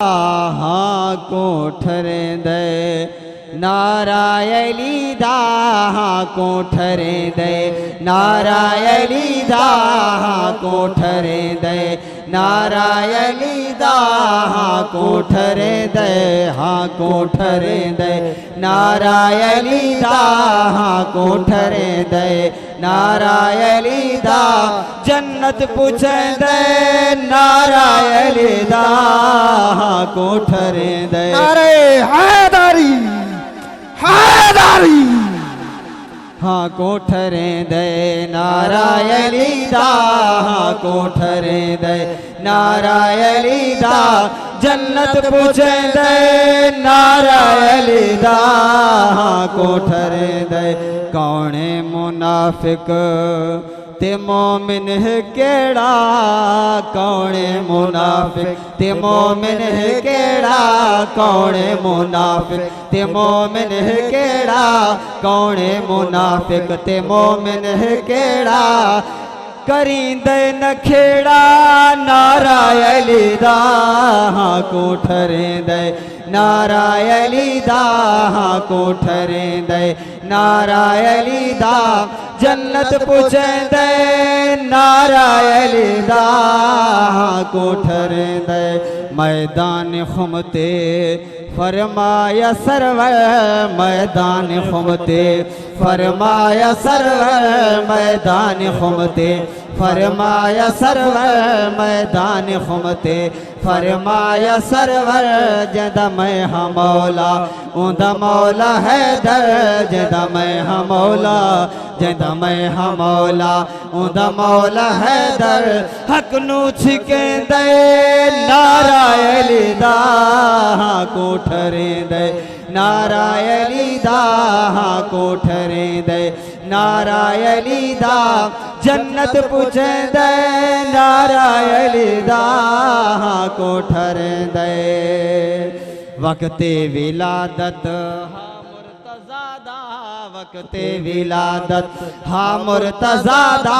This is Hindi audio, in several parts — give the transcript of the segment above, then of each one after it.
हाँ कोठरे दे नारायली दा हाँ कोठरे दे नारायली दा हाँ कोठरे दे नारायली दा हाँ कोठरे दे हाँ कोठरे दे नारायली दा हाँ कोठरे दे नारायली दा जन्नत पूछे दे नारायली दा हाँ कोठरे दे अरे हैदारी हैदारी हाँ कोठरे दे नारायली दा हाँ कोठरे दे नारायली दा जन्नत पूछे दे नारायली दा हाँ कोठरे दे कौने मुनाफिक ते मोमिन है केड़ा कौने मुनाफिक ते मोमिन है केड़ा कौने मुनाफिक ते मोमिन है केड़ा कौने मुनाफिक ते मोमिन है केड़ा करींदे नखेड़ा नारायली दा हाँ कोठरे दे नारायली दा हाँ कोठरे दे नारायली दा जन्नत पूछे दे नारायली दा हाँ कोठरे दे मैदान खुमते फरमाया सरवर मैदान खुमते फरमाया सरवर मैदान खुमते फरमाया सरवर मैदान खुमते फरमाया सरवर जदा मैं हम मौला उदा मौला है दर जदा मैं हम मौला जदा मैं हम मौला उदा मौला है दर हक नू छिके दे नारायली दा हाँ कोठरे दे नारायली दा हाँ कोठरे दे नारायली दा जन्नत पूछे दे नारायली दा हाँ कोठरे दे वक्ते विलादत हाँ मुर्तज़ादा वक्ते विलादत हाँ मुर्तज़ादा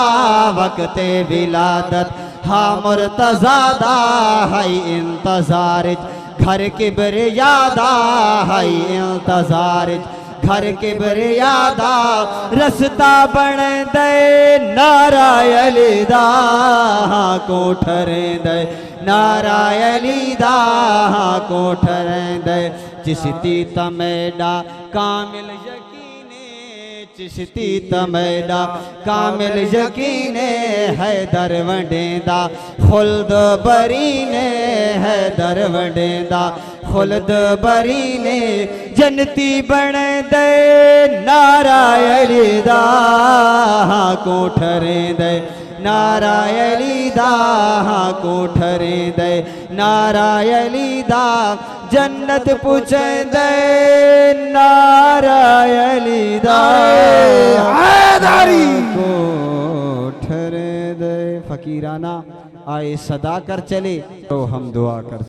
वक्ते विलादत हाँ मुर्तज़ादा है इंतज़ार घर के बर यादा है इंतज़ार घर के बर यादा रस्ता बन दे नारायली दा हाँ कोठरे दे नारायली दा हाँ कोठरे दे चिश्ती तमेडा कामिल यकीने चिश्ती तमेडा कामिल यकीने है दरवंडेदा खुल्द बरीने है दरवंडेदा खुल्द बरीने जनती बन दे नारायली दा हाँ कोठरे दे नारायली दा हाँ कोठरे दे नारायली दा जन्नत पूछे दे नारायली दा हैदारी कोठरे दे फकीराना आए सदा कर चले तो हम दुआ कर